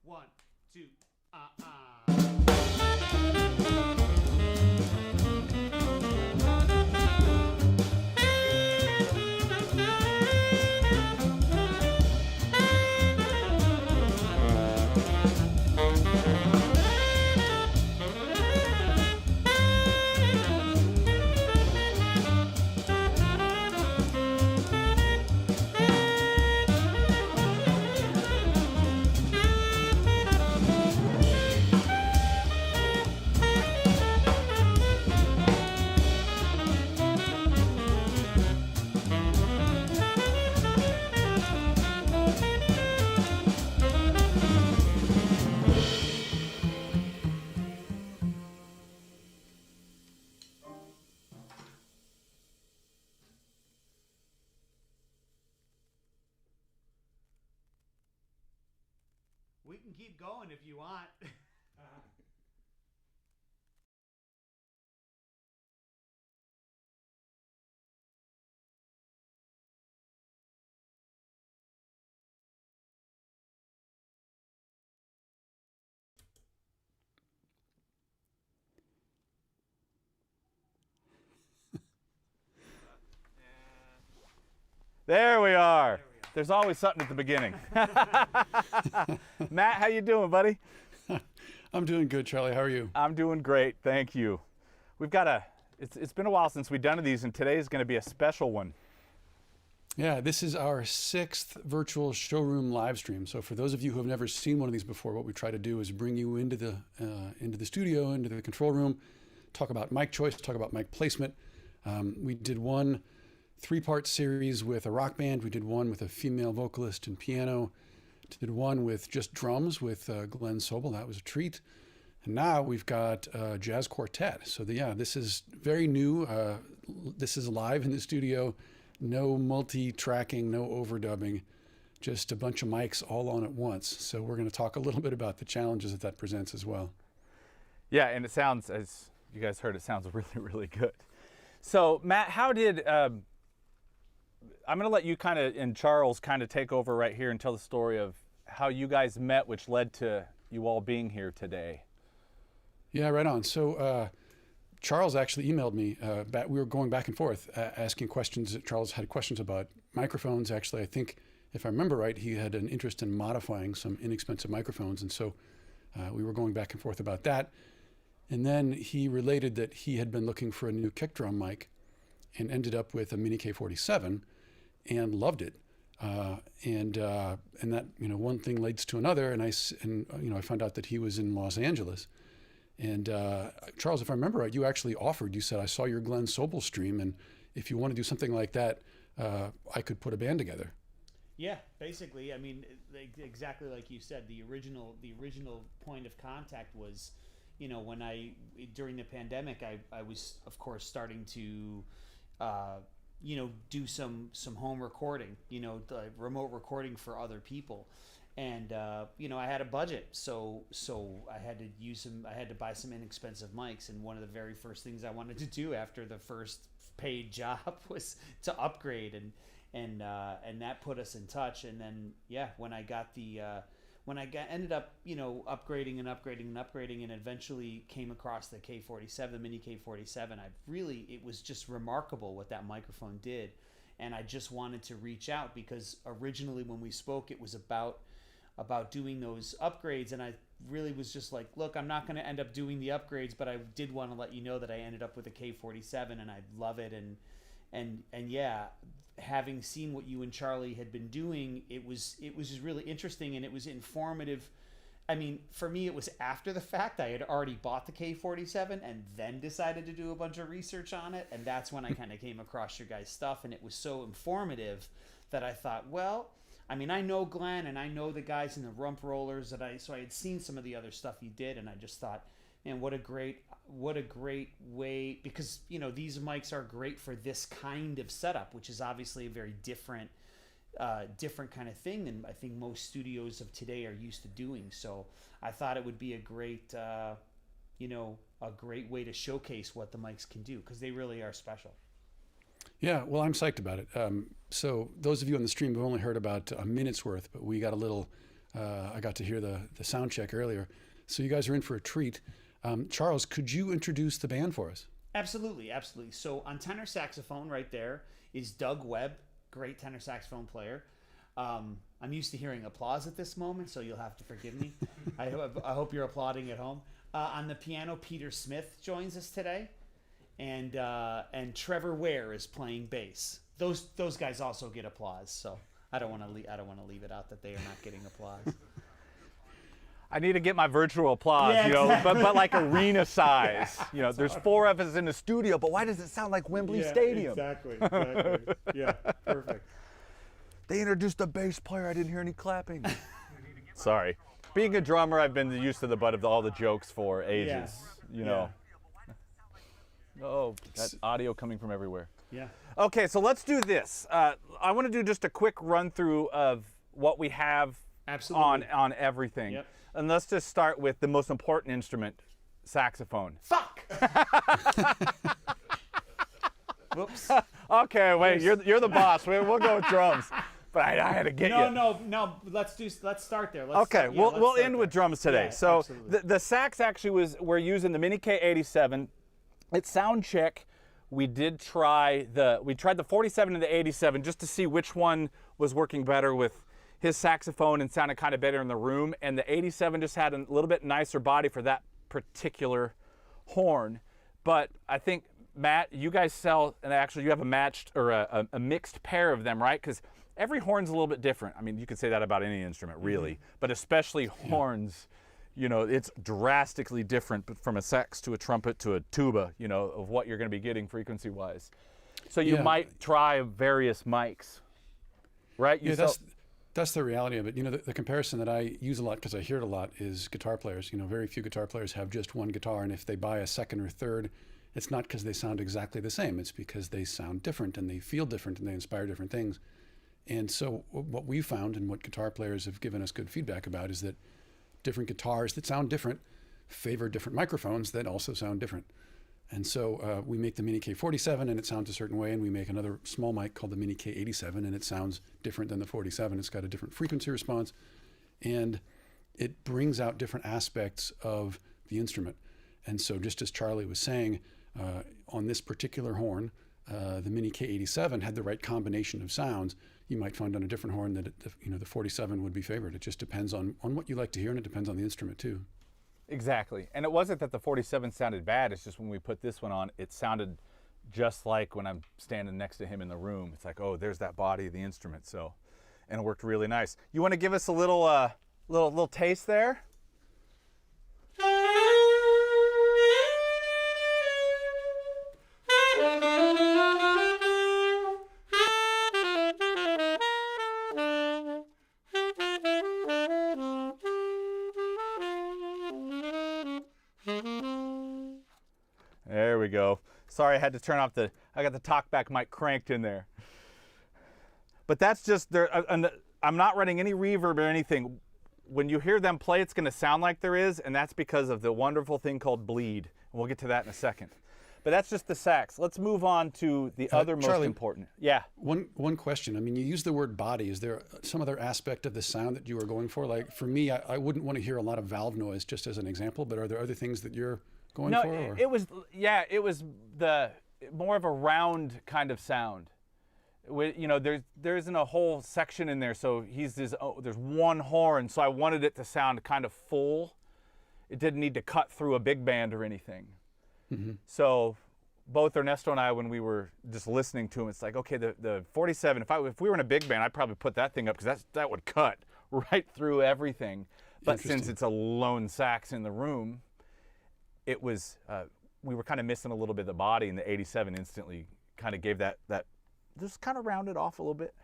1, 2, We can keep going if you want. There we are. There's always something at the beginning. Matt, how you doing, buddy? I'm doing good, Charlie. How are you? I'm doing great, thank you. We've got it's been a while since we've done these, and today is going to be a special one. Yeah, this is our 6th virtual showroom live stream. So for those of you who have never seen one of these before, what we try to do is bring you into the studio, into the control room, talk about mic choice, talk about mic placement. We did one 3-part series with a rock band. We did one with a female vocalist and piano. Did one with just drums with Glenn Sobel. That was a treat. And now we've got a jazz quartet. So this is very new. This is live in the studio. No multi-tracking, no overdubbing, just a bunch of mics all on at once. So we're going to talk a little bit about the challenges that presents as well. Yeah, and it sounds, as you guys heard, it sounds really, really good. So Matt, how did... I'm going to let you and Charles take over right here and tell the story of how you guys met, which led to you all being here today. Yeah, right on. So Charles actually emailed me. We were going back and forth asking questions. Charles had questions about microphones. Actually, I think, if I remember right, he had an interest in modifying some inexpensive microphones. And so we were going back and forth about that. And then he related that he had been looking for a new kick drum mic and ended up with a Mini K47 and loved it. And that, one thing leads to another. And I found out that he was in Los Angeles. And Charles, if I remember right, you actually offered, you said, I saw your Glenn Sobel stream, and if you want to do something like that, I could put a band together. Yeah, basically, I mean, exactly like you said, the original point of contact was, when during the pandemic, I was, of course, starting to, do some home recording, the remote recording for other people. And, I had a budget, so I had to buy some inexpensive mics. And one of the very first things I wanted to do after the first paid job was to upgrade, and that put us in touch. And then, when I got ended up, upgrading and eventually came across the K47, the Mini K47, it was just remarkable what that microphone did. And I just wanted to reach out because originally when we spoke, it was about doing those upgrades, and I really was just like, look, I'm not going to end up doing the upgrades, but I did want to let you know that I ended up with a K47 and I love it. And having seen what you and Charlie had been doing, it was just really interesting, and it was informative. I mean, for me, it was after the fact. I had already bought the K47 and then decided to do a bunch of research on it, and that's when I kind of came across your guys' stuff, and it was so informative that I thought, well, I mean, I know Glenn and I know the guys in the Rump Rollers so I had seen some of the other stuff you did, and I just thought, man, what a great way, because these mics are great for this kind of setup, which is obviously a very different kind of thing than I think most studios of today are used to doing. So I thought it would be a great way to showcase what the mics can do, because they really are special. Yeah, well, I'm psyched about it. So those of you on the stream have only heard about a minute's worth, but we got a little I got to hear the sound check earlier. So you guys are in for a treat. Charles, could you introduce the band for us? Absolutely, absolutely. So on tenor saxophone right there is Doug Webb, great tenor saxophone player. I'm used to hearing applause at this moment, so you'll have to forgive me. I hope you're applauding at home. On the piano, Peter Smith joins us today, and Trevor Ware is playing bass. Those guys also get applause, so I don't want to leave it out that they are not getting applause. I need to get my virtual applause, Yeah, you know, exactly. but like arena size. You know, there's 4 of us in the studio, but why does it sound like Wembley Stadium? Exactly. Yeah, perfect. They introduced a bass player. I didn't hear any clapping. Sorry. Being a drummer, I've been used to the butt of all the jokes for ages. You know. Oh, that audio coming from everywhere. Yeah. Okay, so let's do this. I want to do just a quick run through of what we have Absolutely. on everything. Yep. And let's just start with the most important instrument, saxophone. Fuck. Whoops. Okay, wait, you're the boss. We'll go with drums. But I had to get you. No. Let's start there. Okay, we'll end with drums today. Yeah, so absolutely. the sax actually we're using the Mini K87. It's sound check. We tried the 47 and the 87 just to see which one was working better with his saxophone and sounded kind of better in the room. And the 87 just had a little bit nicer body for that particular horn. But I think, Matt, you guys sell, and actually you have a matched or a mixed pair of them, right? Because every horn's a little bit different. I mean, you could say that about any instrument, really, but especially horns. You know, it's drastically different from a sax to a trumpet to a tuba, you know, of what you're going to be getting frequency-wise. So you might try various mics, right? That's the reality of it. You know, the comparison that I use a lot because I hear it a lot is guitar players. You know, very few guitar players have just one guitar, and if they buy a second or third, it's not because they sound exactly the same. It's because they sound different and they feel different and they inspire different things. And so what we found and what guitar players have given us good feedback about is that different guitars that sound different favor different microphones that also sound different. And so we make the Mini K47 and it sounds a certain way, and we make another small mic called the Mini K87 and it sounds different than the 47. It's got a different frequency response and it brings out different aspects of the instrument. And so just as Charlie was saying, on this particular horn, the Mini K87 had the right combination of sounds. You might find on a different horn that the 47 would be favored. It just depends on what you like to hear, and it depends on the instrument too. Exactly. And it wasn't that the 47 sounded bad. It's just when we put this one on, it sounded just like when I'm standing next to him in the room. It's like, oh, there's that body of the instrument. So, and it worked really nice. You want to give us a little taste there? There we go. Sorry, I had to turn off I got the talkback mic cranked in there. But that's just, I'm not running any reverb or anything. When you hear them play, it's going to sound like there is, and that's because of the wonderful thing called bleed. And we'll get to that in a second. But that's just the sax. Let's move on to the other Charlie, most important. Yeah. One question. I mean, you use the word body. Is there some other aspect of the sound that you were going for? Like for me, I wouldn't want to hear a lot of valve noise, just as an example. But are there other things that you're going for? No, it was the more of a round kind of sound. You know, there isn't a whole section in there, so there's one horn, so I wanted it to sound kind of full. It didn't need to cut through a big band or anything. Mm-hmm. So both Ernesto and I, when we were just listening to him, it's like, okay, the 47, if we were in a big band, I'd probably put that thing up because that would cut right through everything. But since it's a lone sax in the room, it was, we were kind of missing a little bit of the body, and the 87 instantly kind of gave that just kind of rounded off a little bit.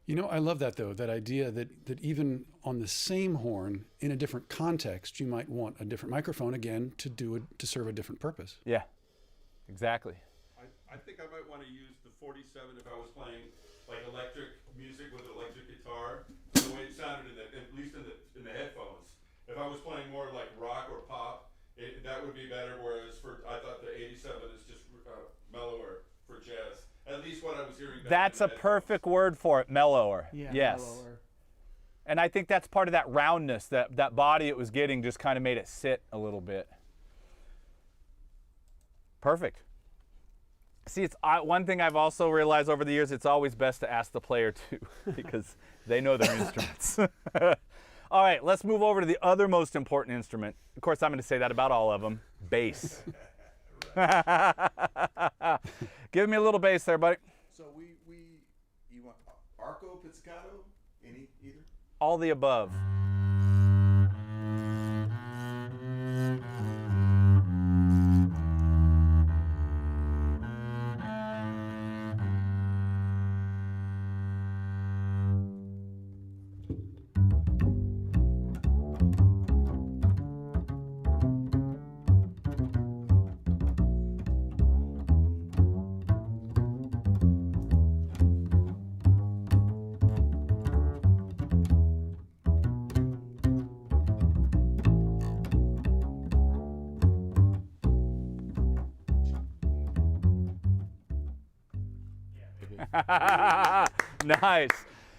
You know, I love that though, that idea that even on the same horn, in a different context, you might want a different microphone again to serve a different purpose. Yeah, exactly. I think I might want to use the 47 if I was playing like electric music with electric guitar, the way it sounded at least in the headphones. If I was playing more like rock or pop, that would be better. Whereas I thought the 87 is just mellower for jazz. At least what I was hearing. That's a perfect word for it, mellower. Yeah, yes. mellower. And I think that's part of that roundness, that body it was getting just kind of made it sit a little bit. Perfect. See, it's one thing I've also realized over the years, it's always best to ask the player too, because they know their instruments. All right, let's move over to the other most important instrument. Of course, I'm going to say that about all of them, bass. Give me a little bass there, buddy. So you want arco, pizzicato, either? All the above. Nice.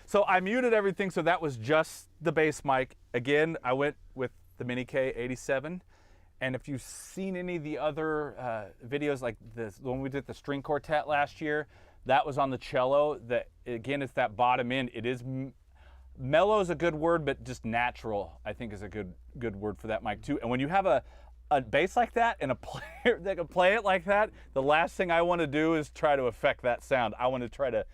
So I muted everything, so that was just the bass mic. Again, I went with the Mini K87. And if you've seen any of the other videos, like this, when we did the string quartet last year, that was on the cello. That again, it's that bottom end. It is mellow is a good word, but just natural, I think, is a good word for that mic too. And when you have a bass like that and a player that can play it like that, the last thing I want to do is try to affect that sound. I want to try to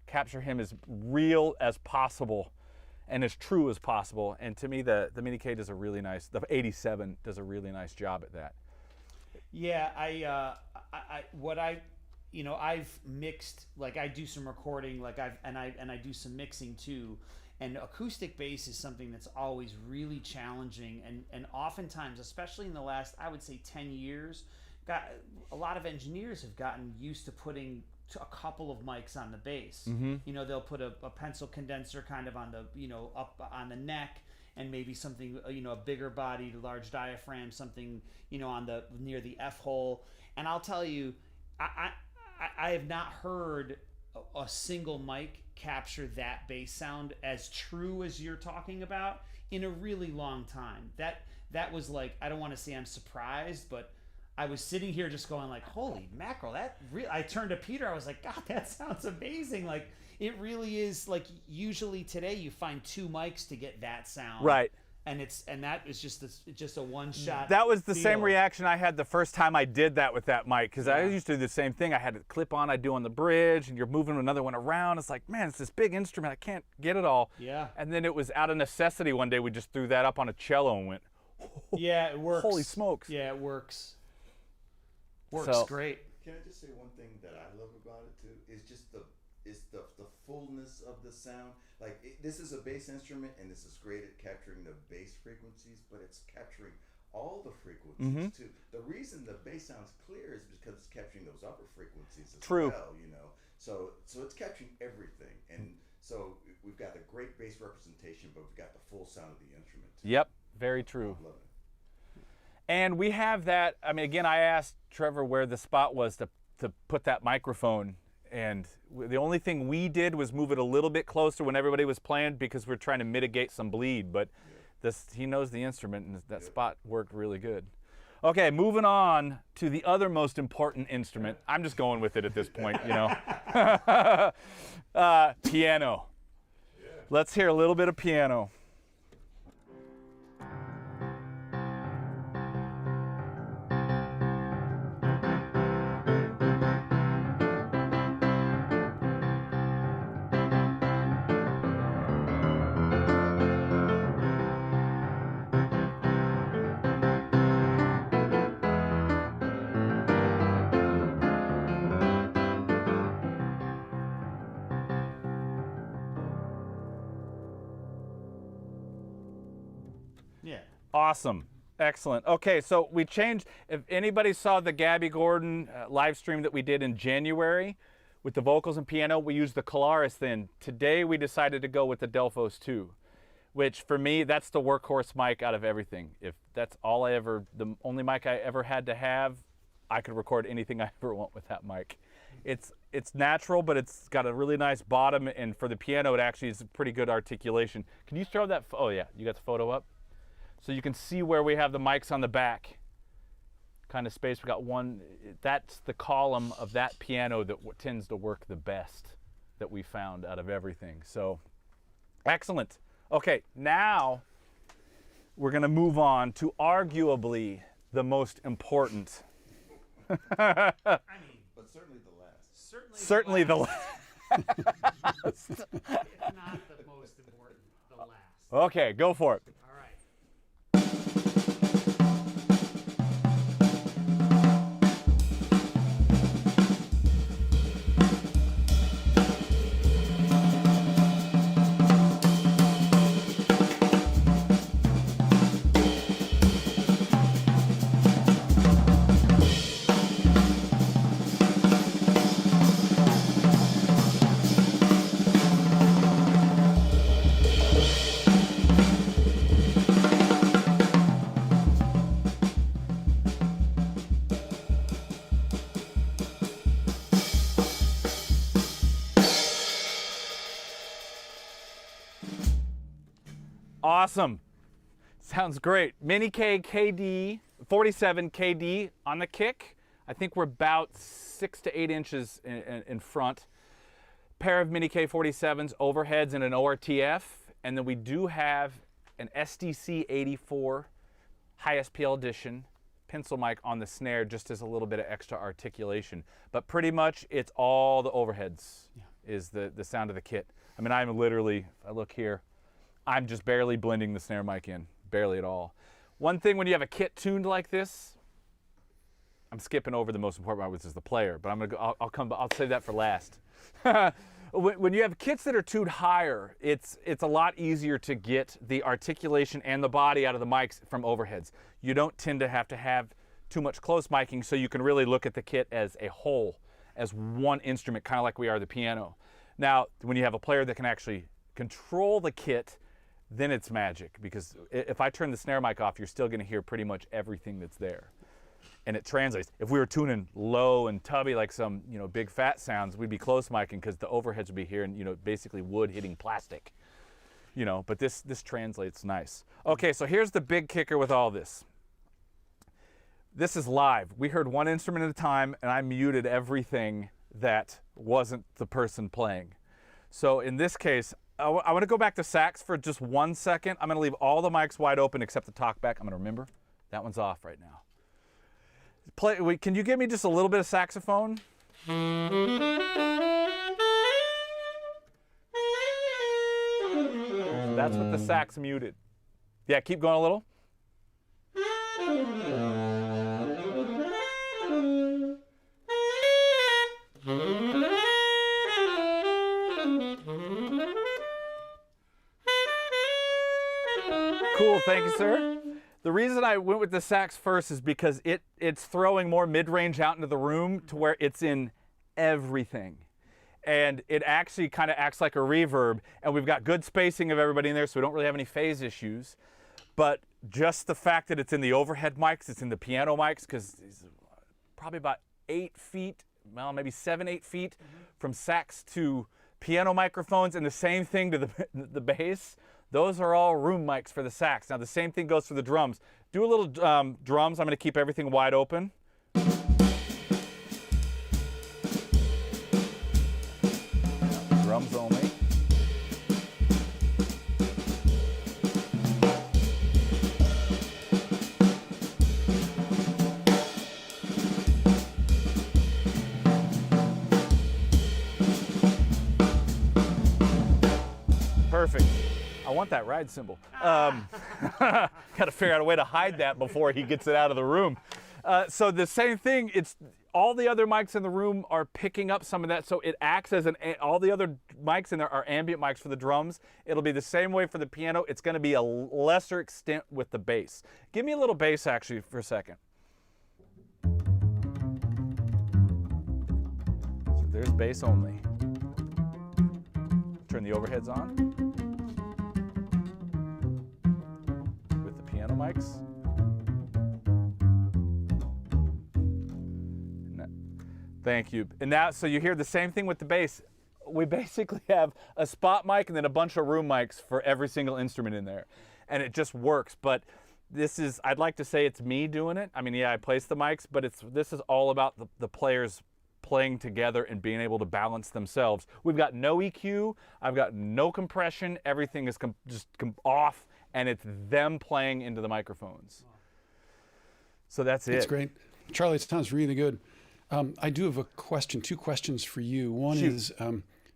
capture him as real as possible and as true as possible. And to me, the Mini K does a really nice, the 87 does a really nice job at that. Yeah, I've mixed, like I do some recording, like I do some mixing too. And acoustic bass is something that's always really challenging, and oftentimes, especially in the last, I would say 10 years, a lot of engineers have gotten used to putting a couple of mics on the bass. Mm-hmm. You know, they'll put a pencil condenser kind of on the, up on the neck, and maybe something, a bigger body, large diaphragm, something, on the near the F hole. And I'll tell you, I have not heard a single mic capture that bass sound as true as you're talking about in a really long time. That was like, I don't want to say I'm surprised, but I was sitting here just going like, holy mackerel, I turned to Peter, I was like, God, that sounds amazing. Like, it really is. Like, usually today you find two mics to get that sound. Right. And that is just a one shot. That was the same reaction I had the first time I did that with that mic, because I used to do the same thing. I had a clip on I'd do on the bridge, and you're moving another one around. It's like, man, it's this big instrument. I can't get it all. Yeah. And then it was out of necessity one day we just threw that up on a cello and went, yeah, it works. Holy smokes. Yeah, it works. Works great. Can I just say one thing that I love about it too? Is just the fullness of the sound. Like, this is a bass instrument, and this is great at capturing the bass frequencies, but it's capturing all the frequencies too. The reason the bass sounds clear is because it's capturing those upper frequencies as well. So it's capturing everything, and so we've got a great bass representation, but we've got the full sound of the instrument too. Yep, very true. I love it. And we have that. I mean, again, I asked Trevor where the spot was to put that microphone, and the only thing we did was move it a little bit closer when everybody was playing, because we're trying to mitigate some bleed. But he knows the instrument, and that spot worked really good. Okay, moving on to the other most important instrument. I'm just going with it at this point, piano. Yeah. Let's hear a little bit of piano. Yeah. Awesome. Excellent. Okay, so we changed. If anybody saw the Gabby Gordon live stream that we did in January with the vocals and piano, we used the Colaris then. Today we decided to go with the Delphos 2, which for me, that's the workhorse mic out of everything. If that's the only mic I ever had to have, I could record anything I ever want with that mic. It's it's natural, but it's got a really nice bottom, and for the piano, it actually is a pretty good articulation. Can you throw that? Oh yeah, you got the photo up, so you can see where we have the mics on the back. Kind of space. We got one. That's the column of that piano that tends to work the best that we found out of everything. So, excellent. Okay, now we're going to move on to arguably the most important. I mean, But certainly the last. Certainly the last. if not the most important, the last. Okay, go for it. All right. Awesome. Sounds great. Mini K KD, 47 KD on the kick. I think we're about 6 to 8 inches in front. Pair of Mini K47s, overheads, and an ORTF. And then we do have an SDC 84 high SPL edition pencil mic on the snare, just as a little bit of extra articulation. But pretty much it's all the overheads is the sound of the kit. I mean, I'm literally, if I look here, I'm just barely blending the snare mic in, barely at all. One thing when you have a kit tuned like this, I'm skipping over the most important part, which is the player, but I'm gonna go, I'll save that for last. When you have kits that are tuned higher, it's a lot easier to get the articulation and the body out of the mics from overheads. You don't tend to have too much close miking, so you can really look at the kit as a whole, as one instrument, kind of like we are the piano. Now, when you have a player that can actually control the kit, then it's magic, because if I turn the snare mic off, you're still going to hear pretty much everything that's there. And it translates. If we were tuning low and tubby like some, big fat sounds, we'd be close miking because the overheads would be here and, basically wood hitting plastic. But this translates nice. Okay, so here's the big kicker with all this. This is live. We heard one instrument at a time, and I muted everything that wasn't the person playing. So in this case, I want to go back to sax for just 1 second. I'm going to leave all the mics wide open except the talkback. I'm going to remember that one's off right now. Can you give me just a little bit of saxophone? That's with the sax muted. Yeah, keep going a little. Cool, thank you, sir. The reason I went with the sax first is because it's throwing more mid-range out into the room to where it's in everything. And it actually kind of acts like a reverb, and we've got good spacing of everybody in there, so we don't really have any phase issues. But just the fact that it's in the overhead mics, it's in the piano mics, because it's probably about 8 feet, well, maybe 7, 8 feet from sax to piano microphones, and the same thing to the bass. Those are all room mics for the sax. Now the same thing goes for the drums. Do a little drums. I'm going to keep everything wide open. Drums only. Perfect. I want that ride cymbal. Got to figure out a way to hide that before he gets it out of the room. So the same thing, it's all the other mics in the room are picking up some of that, so it acts as all the other mics in there are ambient mics for the drums. It'll be the same way for the piano. It's going to be a lesser extent with the bass. Give me a little bass actually for a second. So there's bass only. Turn the overheads on. Mics. Thank you. And now, so you hear the same thing with the bass. We basically have a spot mic and then a bunch of room mics for every single instrument in there. And it just works. But this is, I'd like to say it's me doing it. I mean, yeah, I place the mics, but this is all about the players playing together and being able to balance themselves. We've got no EQ. I've got no compression. Everything is just off, and it's them playing into the microphones. So that's it. That's great. Charlie, it sounds really good. I do have a question, 2 questions for you. One Shoot. is,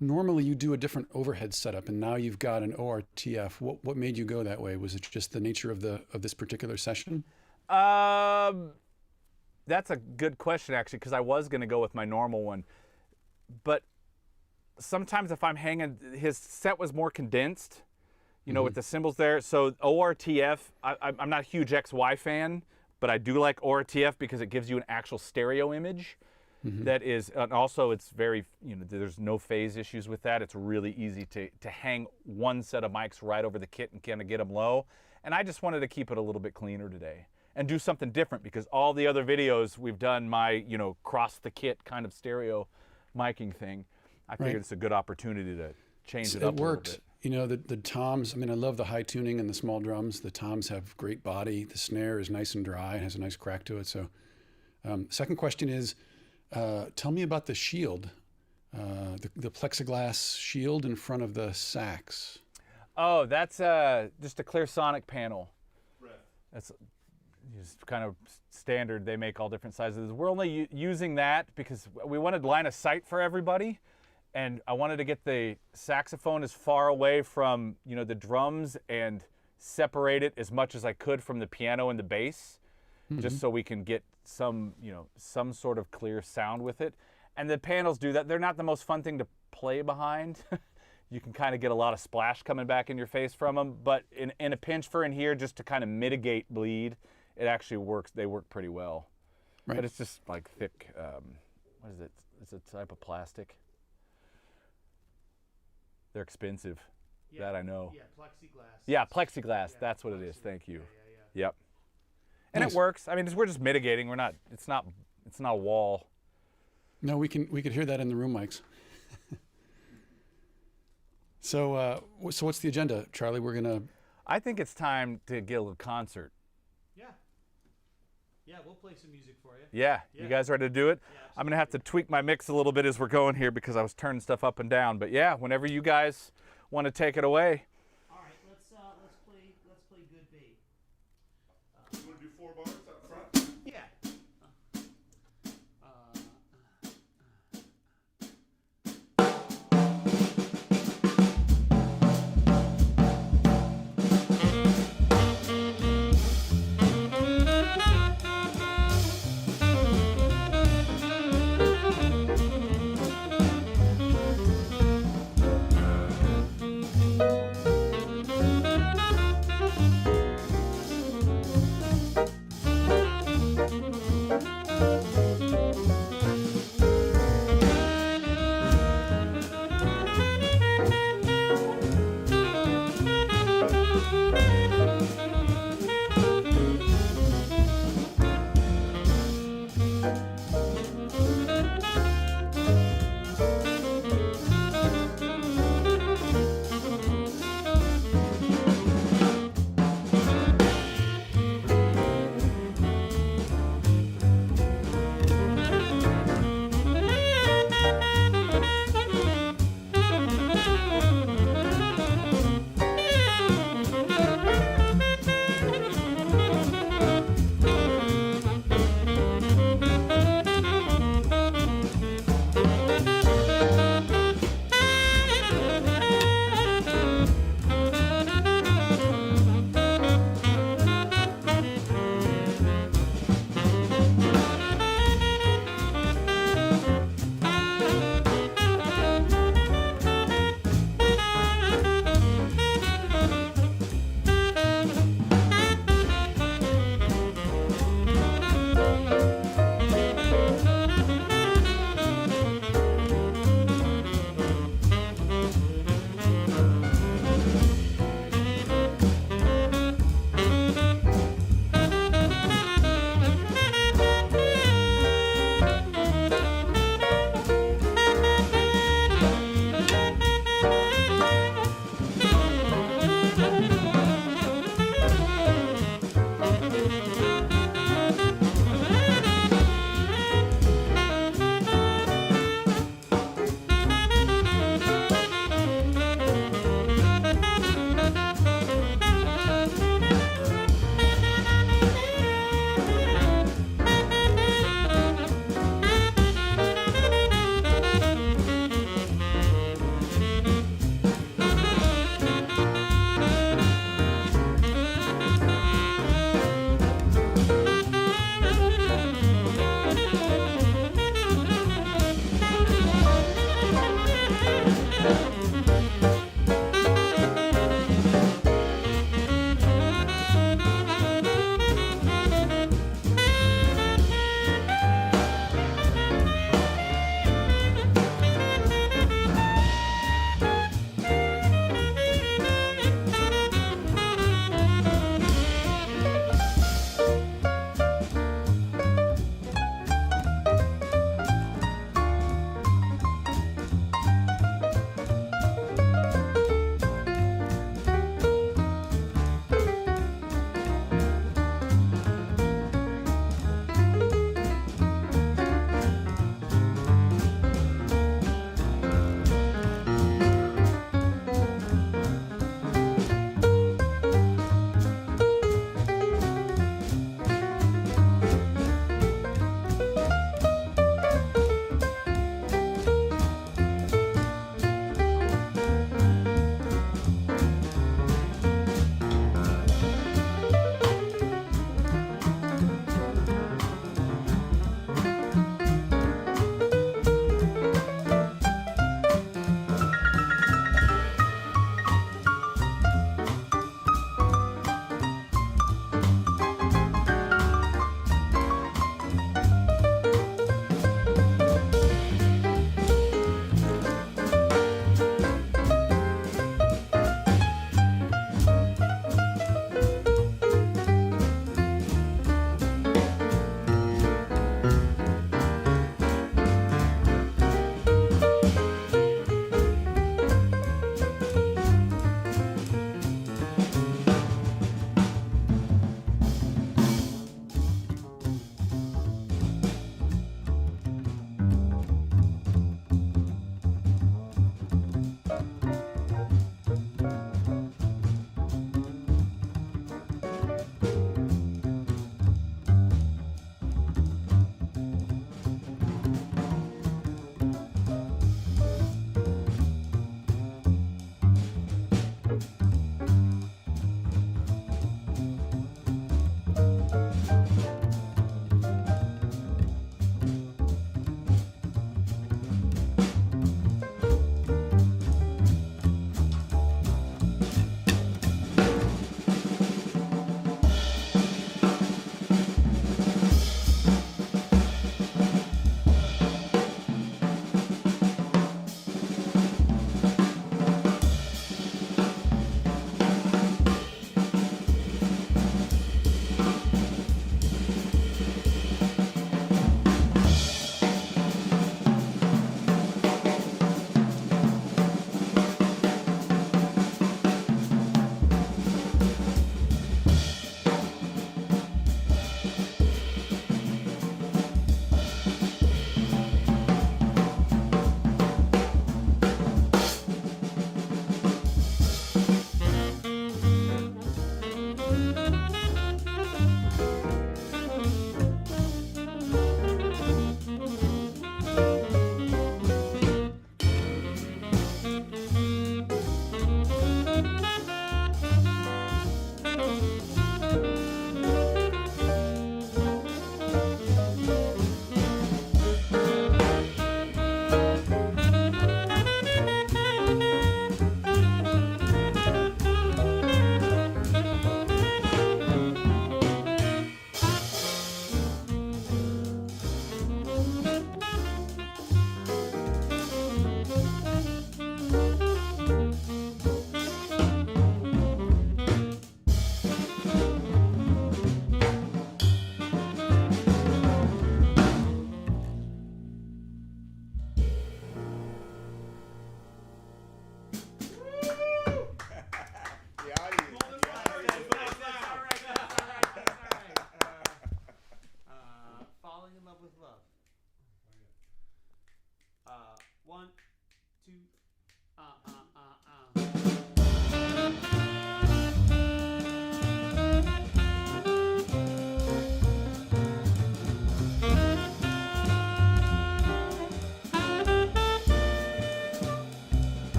normally you do a different overhead setup, and now you've got an ORTF. What made you go that way? Was it just the nature of this particular session? That's a good question, actually, because I was going to go with my normal one. But sometimes if I'm hanging, his set was more condensed, you know, with the cymbals there. So ORTF, I'm not a huge XY fan, but I do like ORTF because it gives you an actual stereo image. That is, and also it's very, you know, there's no phase issues with that. It's really easy to hang one set of mics right over the kit and kind of get them low. And I just wanted to keep it a little bit cleaner today and do something different, because all the other videos we've done my, you know, cross the kit kind of stereo miking thing. I figured it's a good opportunity to change it up a little bit. You know, the toms, I mean, I love the high tuning and the small drums. The toms have great body. The snare is nice and dry and has a nice crack to it. So second question is, tell me about the shield, the plexiglass shield in front of the sax. Oh, that's just a clear sonic panel. That's just kind of standard. They make all different sizes. We're only using that because we wanted line of sight for everybody, and I wanted to get the saxophone as far away from, you know, the drums and separate it as much as I could from the piano and the bass, just so we can get some, you know, some sort of clear sound with it. And the panels do that. They're not the most fun thing to play behind. You can kind of get a lot of splash coming back in your face from them, but in a pinch for in here, just to kind of mitigate bleed, it actually works. They work pretty well. Right. But it's just like thick, what is it? It's a type of plastic. They're expensive. That I know. Yeah, plexiglass. Yeah, plexiglass. That's what it is. Thank you. Yeah. Yep. And Nice. it works. I mean, we're just mitigating. We're not. It's not a wall. No, we could hear that in the room mics. So what's the agenda, Charlie? We're gonna. I think it's time to get a little concert. Yeah, we'll play some music for you. Yeah, you guys ready to do it? Yeah, I'm gonna have to tweak my mix a little bit as we're going here because I was turning stuff up and down. But yeah, whenever you guys want to take it away. All right, let's play good bait. You want to do 4 bars up front? Yeah.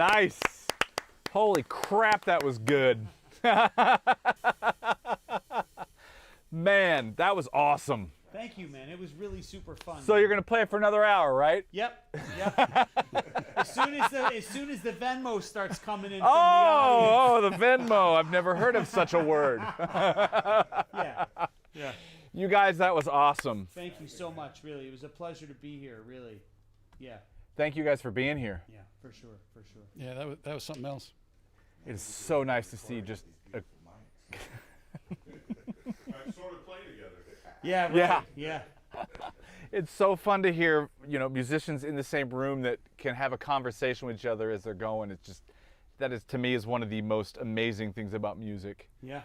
Nice. Holy crap, that was good. Man, that was awesome. Thank you, man. It was really super fun. So you're gonna play it for another hour, right? Yep. As soon as the Venmo starts coming in from the audience. Oh, the Venmo. I've never heard of such a word. Yeah. Yeah. You guys, that was awesome. Thank you so much, really. It was a pleasure to be here, really. Yeah. Thank you guys for being here. Yeah, for sure, for sure. Yeah, that was something else. It is so nice to see just a I'm sort of playing together. Yeah, right. Yeah. Yeah. It's so fun to hear, musicians in the same room that can have a conversation with each other as they're going. It's just, that is, to me, is one of the most amazing things about music. Yeah.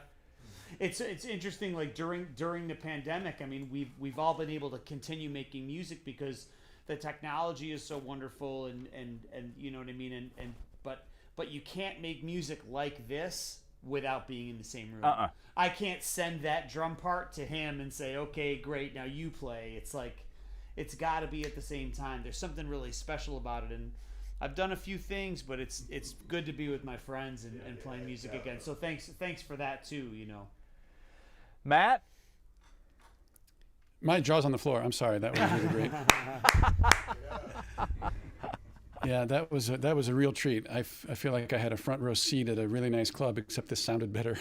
It's interesting, like during the pandemic, I mean, we've all been able to continue making music because the technology is so wonderful and you know what I mean, but you can't make music like this without being in the same room. I can't send that drum part to him and say, okay, great, now you play. It's like, it's got to be at the same time. There's something really special about it, and I've done a few things, but it's good to be with my friends and playing music again. So thanks for that too. Matt? My jaw's on the floor. I'm sorry. That was really great. Yeah, that was a real treat. I feel like I had a front row seat at a really nice club, except this sounded better.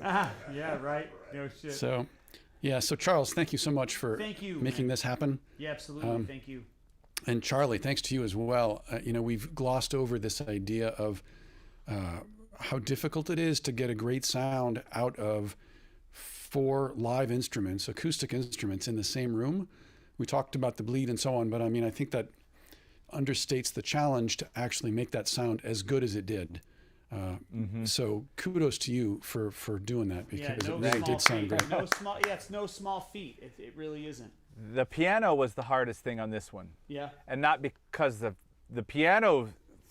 Yeah, right. No shit. So Charles, thank you so much for Thank you, making man. this happen. Yeah, absolutely. Thank you. And Charlie, thanks to you as well. We've glossed over this idea of how difficult it is to get a great sound out of 4 live instruments, acoustic instruments in the same room. We talked about the bleed and so on, but I think that understates the challenge to actually make that sound as good as it did. So kudos to you for doing that, because it really did sound great. It's no small feat. It really isn't. The piano was the hardest thing on this one. Yeah. And not because of the piano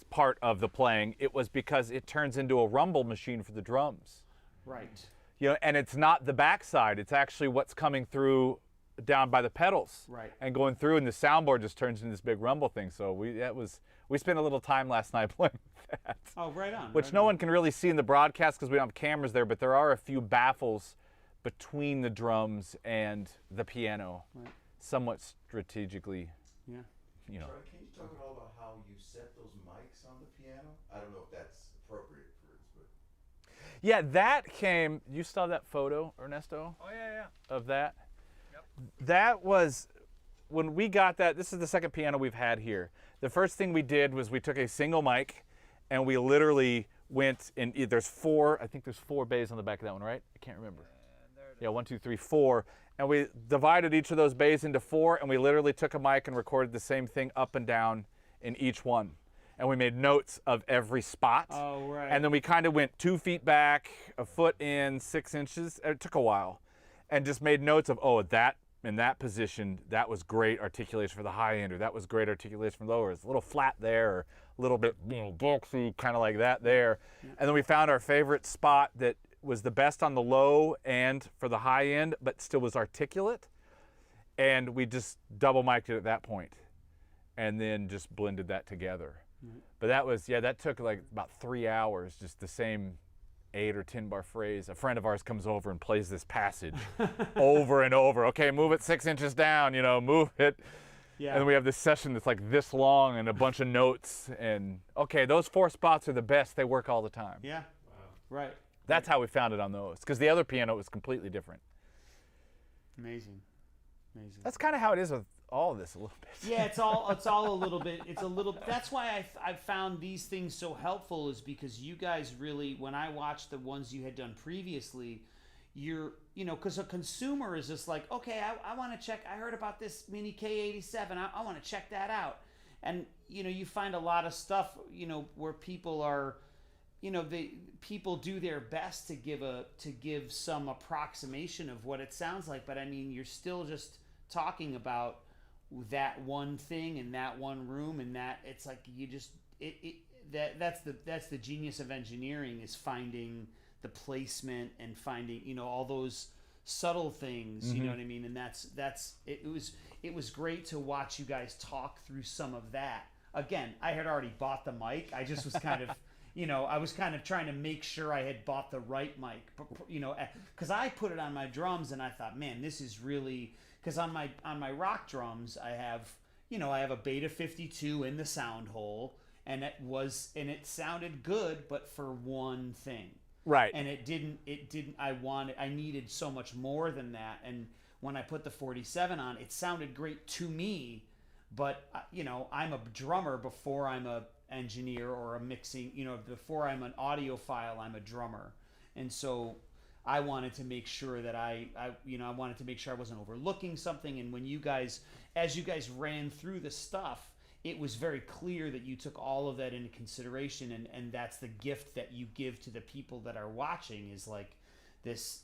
part of the playing, it was because it turns into a rumble machine for the drums. Right. And it's not the backside, it's actually what's coming through down by the pedals. Right. And going through, and the soundboard just turns into this big rumble thing. So we spent a little time last night playing that. Oh, right on. Which no one can really see in the broadcast because we don't have cameras there, but there are a few baffles between the drums and the piano, somewhat strategically. Yeah. Charlie, can you talk at all about how you set those mics on the piano? I don't know if that's appropriate for it, but Yeah, that came. You saw that photo, Ernesto? Oh, yeah. Of that? Yep. That was when we got that. This is the second piano we've had here. The first thing we did was we took a single mic and we literally went in. There's 4, I think there's 4 bays on the back of that one, right? I can't remember. Yeah, 1, 2, 3, 4. And we divided each of those bays into 4, and we literally took a mic and recorded the same thing up and down in each one. And we made notes of every spot. Oh, right. And then we kind of went 2 feet back, a foot in, 6 inches. It took a while. And just made notes of, that in that position, that was great articulation for the high end, or that was great articulation for lower. It's a little flat there, or a little bit, boxy, kind of like that there. Yeah. And then we found our favorite spot that was the best on the low and for the high end, but still was articulate. And we just double mic'd it at that point, and then just blended that together. Mm-hmm. But that took like about 3 hours, just the same 8 or 10 bar phrase. A friend of ours comes over and plays this passage over and over. Okay, move it 6 inches down, move it. Yeah. And then we have this session that's like this long and a bunch of notes. And okay, those 4 spots are the best. They work all the time. Yeah. Wow. Right. That's how we found it on those, because the other piano was completely different. Amazing. That's kind of how it is with all of this a little bit. Yeah, it's all a little bit. That's why I found these things so helpful, is because you guys really, when I watched the ones you had done previously, because a consumer is just like, okay, I want to check. I heard about this Mini K87. I want to check that out. And you find a lot of stuff, where people are. People do their best to give some approximation of what it sounds like, but I mean, you're still just talking about that one thing in that one room, and that it's like that's the genius of engineering, is finding the placement and finding all those subtle things. You know what I mean? And it was great to watch you guys talk through some of that. again, I had already bought the mic. I just was kind of, I was kind of trying to make sure I had bought the right mic, because I put it on my drums and I thought, man, this is really, because on my rock drums I have, I have a Beta 52 in the sound hole, and it sounded good, but for one thing. Right. And it didn't, I needed so much more than that. And when I put the 47 on, it sounded great to me, but I'm a drummer before I'm a engineer or a mixing, before I'm an audiophile, I'm a drummer. And so I wanted to make sure that I wanted to make sure I wasn't overlooking something. And when as you guys ran through the stuff, it was very clear that you took all of that into consideration, and that's the gift that you give to the people that are watching, is like this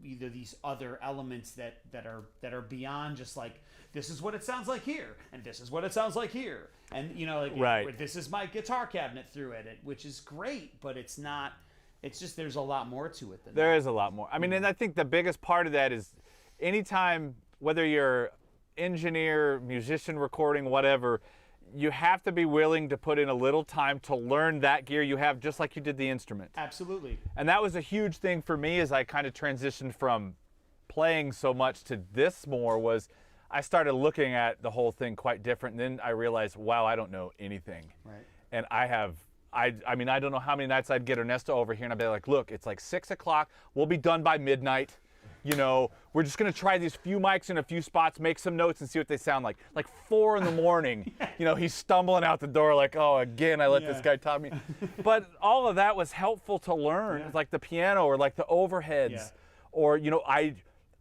either these other elements that are beyond just like, this is what it sounds like here, and this is what it sounds like here, and right. This is my guitar cabinet through it, which is great, but it's not. It's just there's a lot more to it than there that. is a lot more. I mean, and I think the biggest part of that is anytime, whether you're engineer, musician, recording, whatever, you have to be willing to put in a little time to learn that gear you have, just like you did the instrument. Absolutely. And that was a huge thing for me as I kind of transitioned from playing so much to this more, was I started looking at the whole thing quite different. And then I realized, wow, I don't know anything. Right. And I mean, I don't know how many nights I'd get Ernesto over here and I'd be like, look, it's like 6 o'clock. We'll be done by midnight. We're just going to try these few mics in a few spots, make some notes, and see what they sound like. Like 4 in the morning, he's stumbling out the door like, oh, again, I let this guy taught me. But all of that was helpful to learn. Yeah. It's like the piano or like the overheads. Or,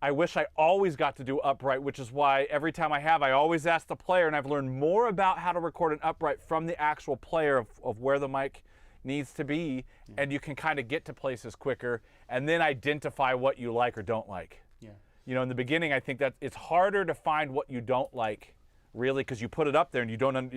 I wish I always got to do upright, which is why every time I always ask the player, and I've learned more about how to record an upright from the actual player of where the mic needs to be, and you can kind of get to places quicker and then identify what you like or don't like. In the beginning, I think that it's harder to find what you don't like, really, because you put it up there and you don't,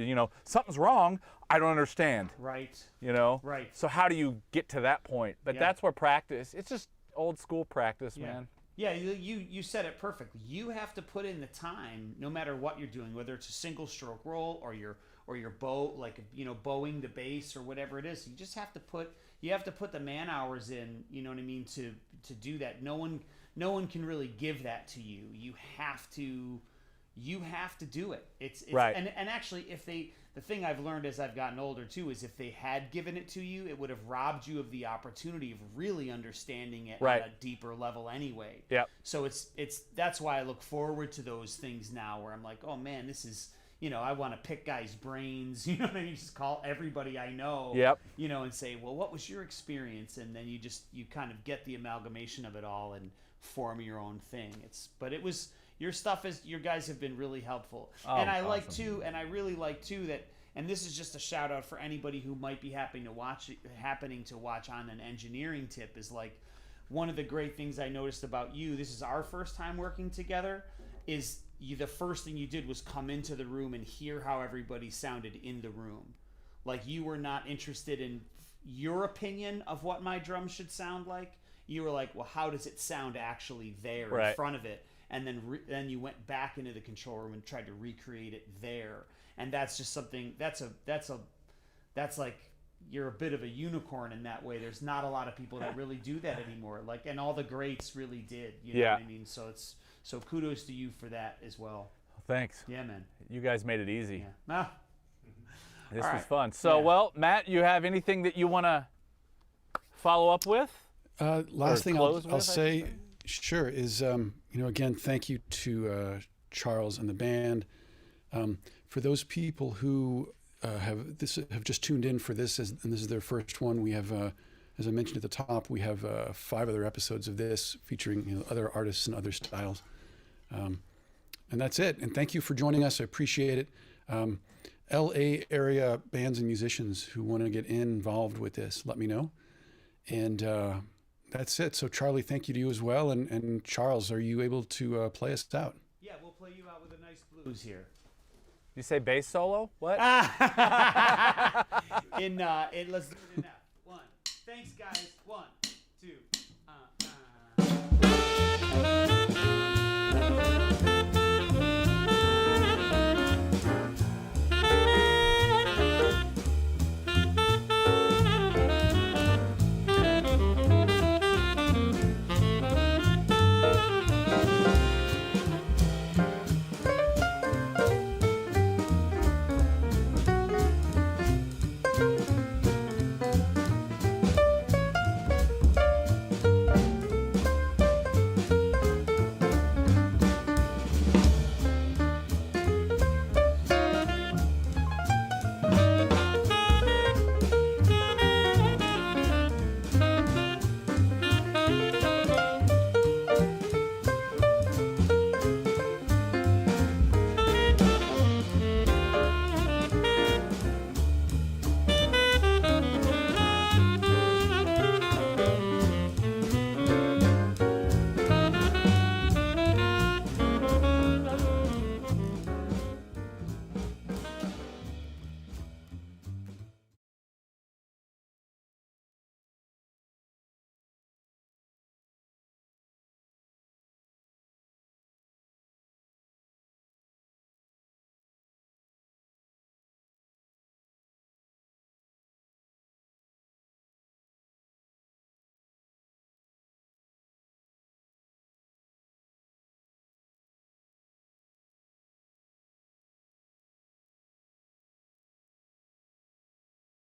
something's wrong, I don't understand. Right. Right. So how do you get to that point? But that's where practice, it's just old school practice, man. Yeah, you said it perfectly. You have to put in the time, no matter what you're doing, whether it's a single stroke roll or your bowing the bass or whatever it is. You just have to put the man hours in, you know what I mean, to do that. No one can really give that to you. You have to do it. It's right. And actually, the thing I've learned as I've gotten older too is if they had given it to you, it would have robbed you of the opportunity of really understanding it right. at a deeper level anyway. Yep. So that's why I look forward to those things now, where I'm like, oh man, this is, I want to pick guys' brains, what I mean? Just call everybody I know, yep. And say, well, what was your experience? And then you kind of get the amalgamation of it all and form your own thing. Your guys have been really helpful. Oh, and I awesome. I really like too that, and this is just a shout out for anybody who might be happening to watch on an engineering tip, is like, one of the great things I noticed about you, this is our first time working together, is the first thing you did was come into the room and hear how everybody sounded in the room. Like, you were not interested in your opinion of what my drum should sound like. You were like, well, how does it sound actually there right. in front of it? And then you went back into the control room and tried to recreate it there. And that's just something, that's like, you're a bit of a unicorn in that way. There's not a lot of people that really do that anymore. Like, and all the greats really did. You know what I mean? So kudos to you for that as well. Thanks. Yeah, man. You guys made it easy. Yeah. This All was right. fun. So, Yeah. well, Matt, you have anything that you want to follow up with? Last thing close I'll with, I say, should say? sure, is again, thank you to Charles and the band. For those people who have just tuned in for this, and this is their first one, we have, as I mentioned at the top, we have 5 other episodes of this featuring other artists and other styles. And that's it. And thank you for joining us. I appreciate it. LA area bands and musicians who want to get involved with this, let me know. And that's it. So Charlie, thank you to you as well. And Charles, are you able to play us out? Yeah, we'll play you out with a nice blues here. You say bass solo? What? Let's do it in that. 1. Thanks, guys.